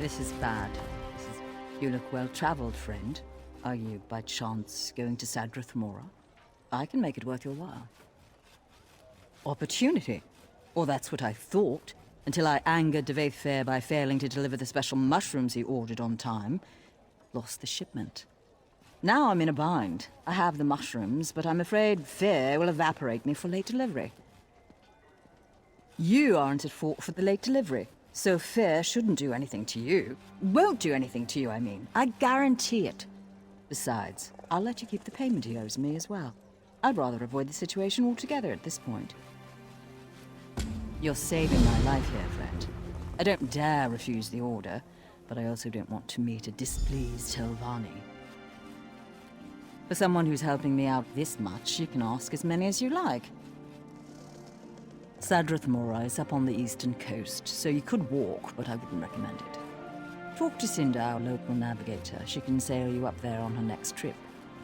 This is bad. You look well-traveled, friend. Are you, by chance, going to Sadrith Mora? I can make it worth your while. Opportunity? Or that's what I thought, until I angered Devaith Fair by failing to deliver the special mushrooms he ordered on time. Lost the shipment. Now I'm in a bind. I have the mushrooms, but I'm afraid Fair will evaporate me for late delivery. You aren't at fault for the late delivery, so Fair shouldn't do anything to you. Won't do anything to you, I mean. I guarantee it. Besides, I'll let you keep the payment he owes me as well. I'd rather avoid the situation altogether at this point. You're saving my life here, friend. I don't dare refuse the order, but I also don't want to meet a displeased Telvanni. For someone who's helping me out this much, you can ask as many as you like. Sadrith Mora is up on the eastern coast, so you could walk, but I wouldn't recommend it. Talk to Cinda, our local navigator. She can sail you up there on her next trip.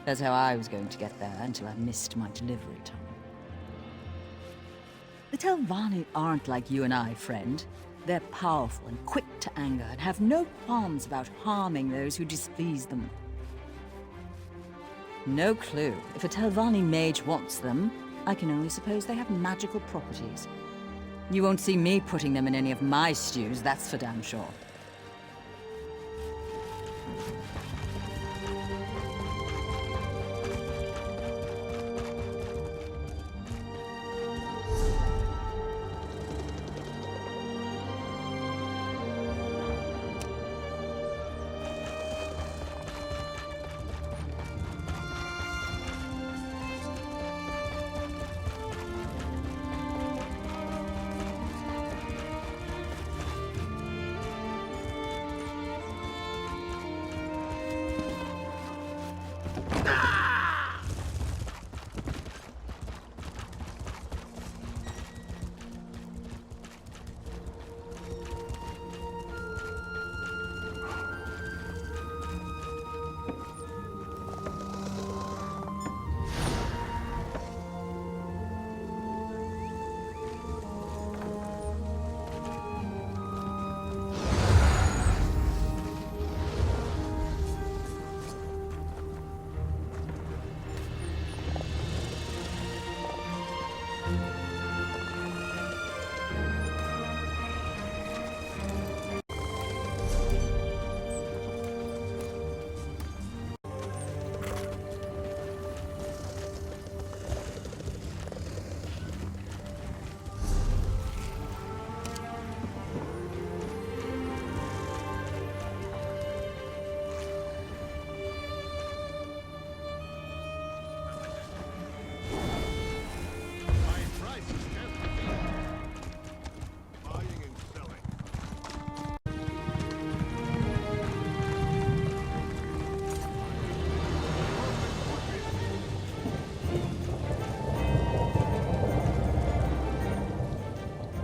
That's how I was going to get there until I missed my delivery time. The Telvanni aren't like you and I, friend. They're powerful and quick to anger and have no qualms about harming those who displease them. No clue. If a Telvanni mage wants them, I can only suppose they have magical properties. You won't see me putting them in any of my stews, that's for damn sure.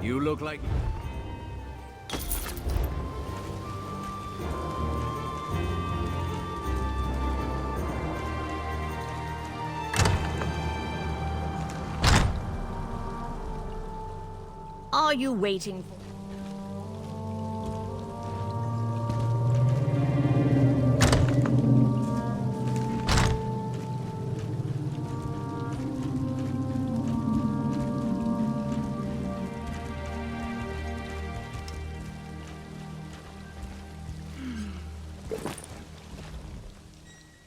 You look like... Are you waiting for...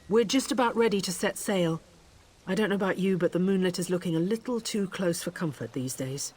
We're just about ready to set sail. I don't know about you, but the moonlit is looking a little too close for comfort these days.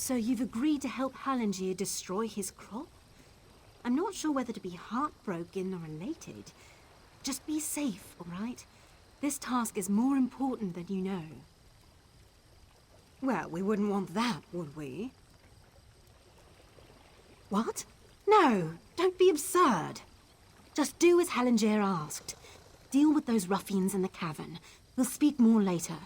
So you've agreed to help Hallengier destroy his crop? I'm not sure whether to be heartbroken or elated. Just be safe, all right? This task is more important than you know. Well, we wouldn't want that, would we? What? No, don't be absurd. Just do as Hallengier asked. Deal with those ruffians in the cavern. We'll speak more later.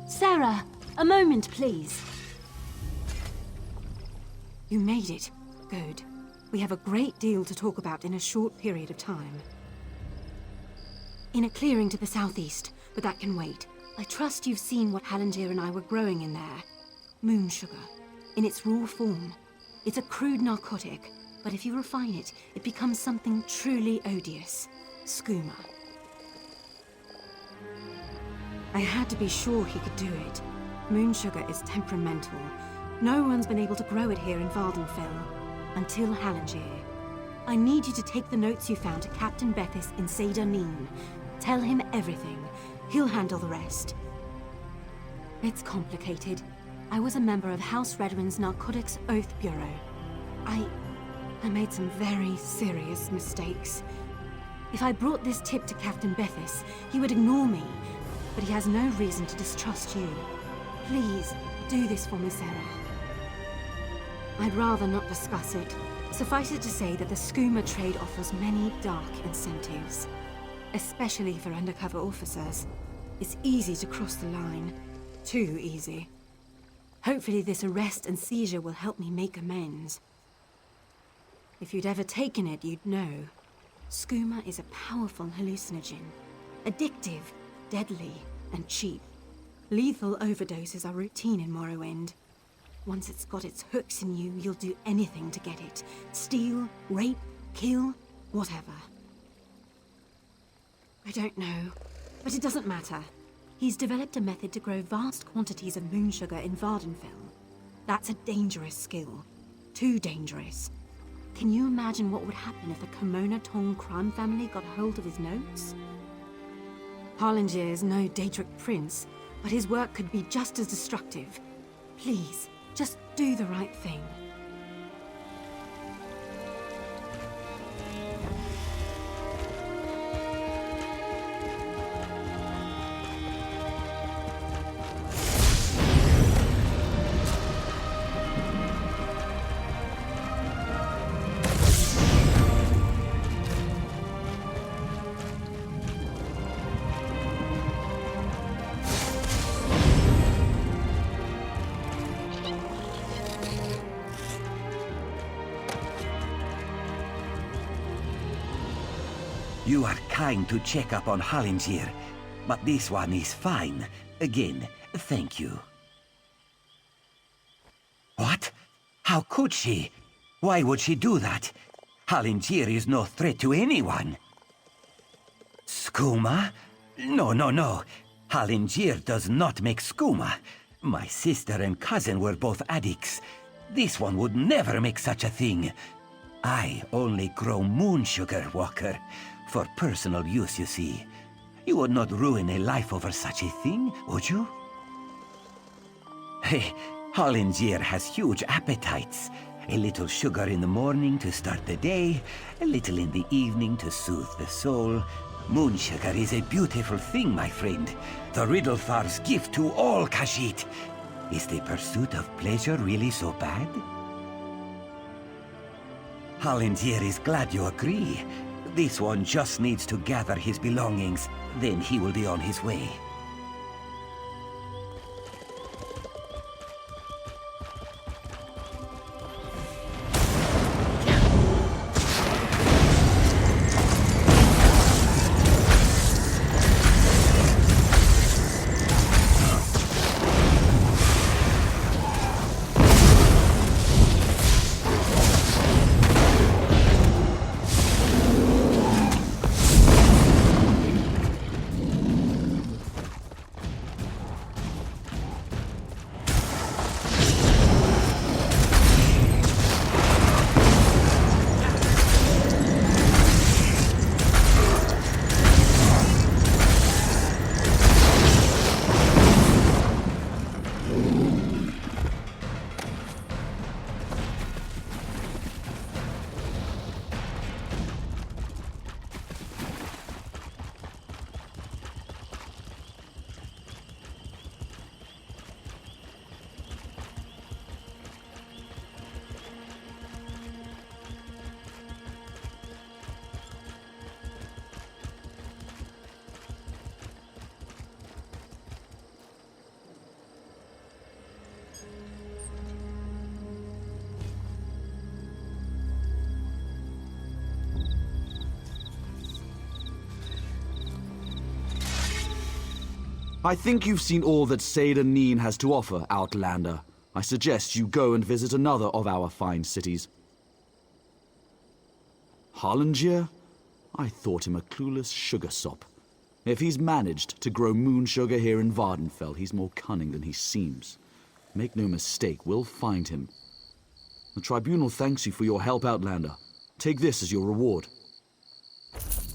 Sarah, a moment, please. You made it. Good. We have a great deal to talk about in a short period of time. In a clearing to the southeast, but that can wait. I trust you've seen what Halandir and I were growing in there. Moon sugar. In its raw form. It's a crude narcotic, but if you refine it, it becomes something truly odious. Skooma. I had to be sure he could do it. Moon sugar is temperamental. No one's been able to grow it here in Vardenfell. Until Halandir. I need you to take the notes you found to Captain Bethis in Seyda Neen. Tell him everything. He'll handle the rest. It's complicated. I was a member of House Redwin's Narcotics Oath Bureau. I made some very serious mistakes. If I brought this tip to Captain Bethis, he would ignore me. But he has no reason to distrust you. Please, do this for me, Sarah. I'd rather not discuss it. Suffice it to say that the skooma trade offers many dark incentives. Especially for undercover officers. It's easy to cross the line. Too easy. Hopefully this arrest and seizure will help me make amends. If you'd ever taken it, you'd know. Skooma is a powerful hallucinogen. Addictive, deadly, and cheap. Lethal overdoses are routine in Morrowind. Once it's got its hooks in you, you'll do anything to get it. Steal, rape, kill, whatever. I don't know, but it doesn't matter. He's developed a method to grow vast quantities of moon sugar in Vardenfell. That's a dangerous skill. Too dangerous. Can you imagine what would happen if the Kimona Tong crime family got hold of his notes? Harlingier is no Daedric prince, but his work could be just as destructive. Please, just do the right thing. You are kind to check up on Hallingier, but this one is fine. Again, thank you. What? How could she? Why would she do that? Hallingier is no threat to anyone. Skooma? No, no, no. Hallingier does not make skooma. My sister and cousin were both addicts. This one would never make such a thing. I only grow moon sugar, Walker. For personal use, you see. You would not ruin a life over such a thing, would you? Hey, Hallingier has huge appetites. A little sugar in the morning to start the day, a little in the evening to soothe the soul. Moon sugar is a beautiful thing, my friend. The Riddlethar's gift to all Khajiit. Is the pursuit of pleasure really so bad? Hallingier is glad you agree. This one just needs to gather his belongings, then he will be on his way. I think you've seen all that Seyda Neen has to offer, Outlander. I suggest you go and visit another of our fine cities. Hallingier? I thought him a clueless sugar sop. If he's managed to grow moon sugar here in Vardenfell, he's more cunning than he seems. Make no mistake, we'll find him. The Tribunal thanks you for your help, Outlander. Take this as your reward.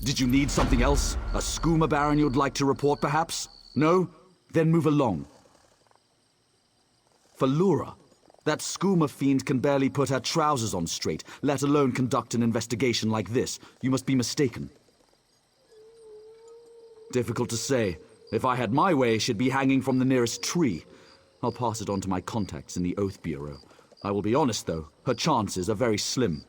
Did you need something else? A skooma baron you'd like to report, perhaps? No? Then move along. For Lura, that skooma fiend can barely put her trousers on straight, let alone conduct an investigation like this. You must be mistaken. Difficult to say. If I had my way, she'd be hanging from the nearest tree. I'll pass it on to my contacts in the Oath Bureau. I will be honest, though, her chances are very slim.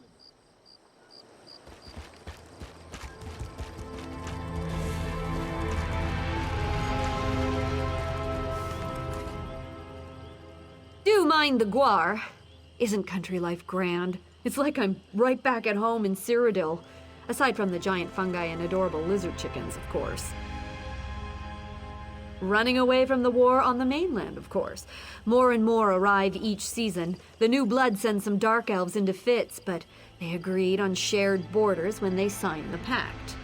Do mind the guar. Isn't country life grand? It's like I'm right back at home in Cyrodiil. Aside from the giant fungi and adorable lizard chickens, of course. Running away from the war on the mainland, of course. More and more arrive each season. The new blood sends some dark elves into fits, but they agreed on shared borders when they signed the pact.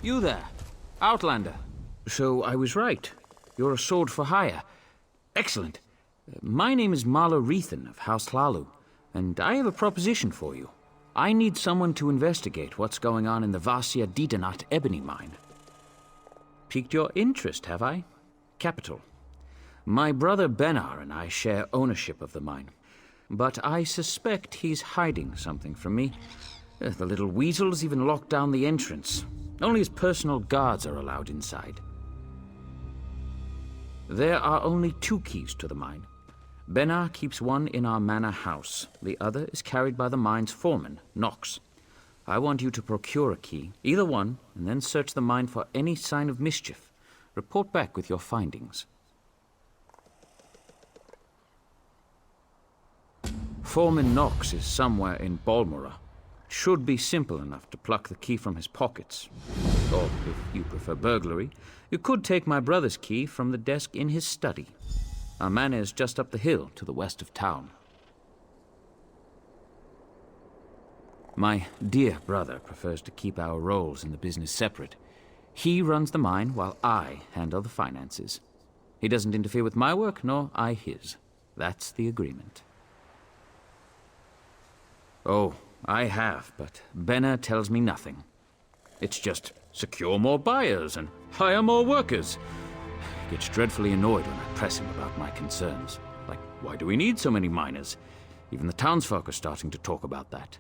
You there, Outlander. So I was right. You're a sword for hire. Excellent. My name is Marla Rethan of House Hlalu, and I have a proposition for you. I need someone to investigate what's going on in the Vasia Didanat ebony mine. Piqued your interest, have I? Capital. My brother Benar and I share ownership of the mine, but I suspect he's hiding something from me. The little weasel's even locked down the entrance. Only his personal guards are allowed inside. There are only 2 keys to the mine. Benar keeps one in our manor house. The other is carried by the mine's foreman, Nox. I want you to procure a key, either one, and then search the mine for any sign of mischief. Report back with your findings. Foreman Nox is somewhere in Balmora. Should be simple enough to pluck the key from his pockets. Or, if you prefer burglary, you could take my brother's key from the desk in his study. Our manor is just up the hill to the west of town. My dear brother prefers to keep our roles in the business separate. He runs the mine while I handle the finances. He doesn't interfere with my work, nor I his. That's the agreement. Oh, I have, but Benner tells me nothing. It's just secure more buyers and hire more workers. He gets dreadfully annoyed when I press him about my concerns. Like, why do we need so many miners? Even the townsfolk are starting to talk about that.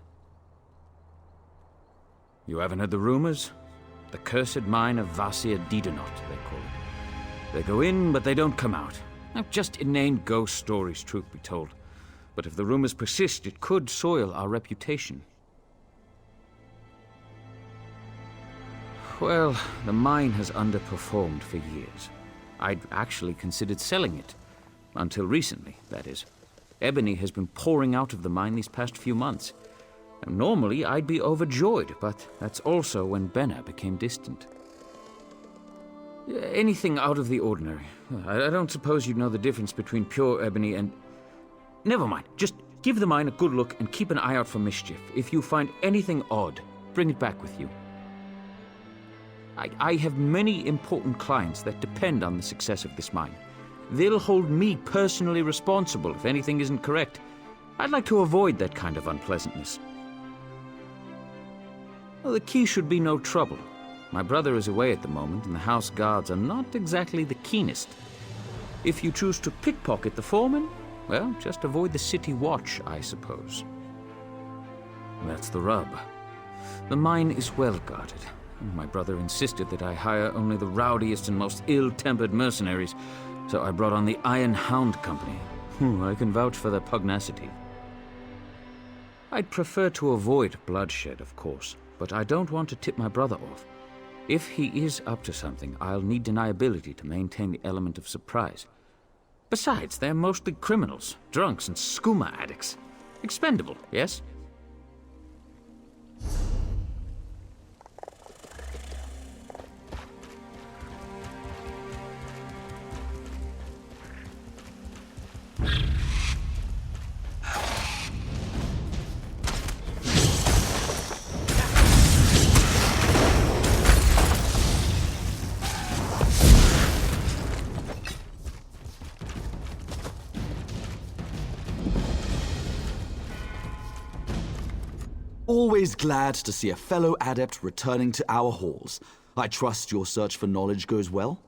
You haven't heard the rumors? The cursed mine of Vasia Didanot, they call it. They go in, but they don't come out. Now, just inane ghost stories, truth be told. But if the rumors persist, it could soil our reputation. Well, the mine has underperformed for years. I'd actually considered selling it. Until recently, that is. Ebony has been pouring out of the mine these past few months. And normally, I'd be overjoyed, but that's also when Benner became distant. Anything out of the ordinary. I don't suppose you'd know the difference between pure ebony and... Never mind. Just give the mine a good look and keep an eye out for mischief. If you find anything odd, bring it back with you. I have many important clients that depend on the success of this mine. They'll hold me personally responsible if anything isn't correct. I'd like to avoid that kind of unpleasantness. Well, the key should be no trouble. My brother is away at the moment, and the house guards are not exactly the keenest. If you choose to pickpocket the foreman, well, just avoid the city watch, I suppose. That's the rub. The mine is well guarded. My brother insisted that I hire only the rowdiest and most ill-tempered mercenaries, so I brought on the Iron Hound Company. I can vouch for their pugnacity. I'd prefer to avoid bloodshed, of course, but I don't want to tip my brother off. If he is up to something, I'll need deniability to maintain the element of surprise. Besides, they're mostly criminals, drunks, and skooma addicts. Expendable, yes? Always glad to see a fellow adept returning to our halls. I trust your search for knowledge goes well?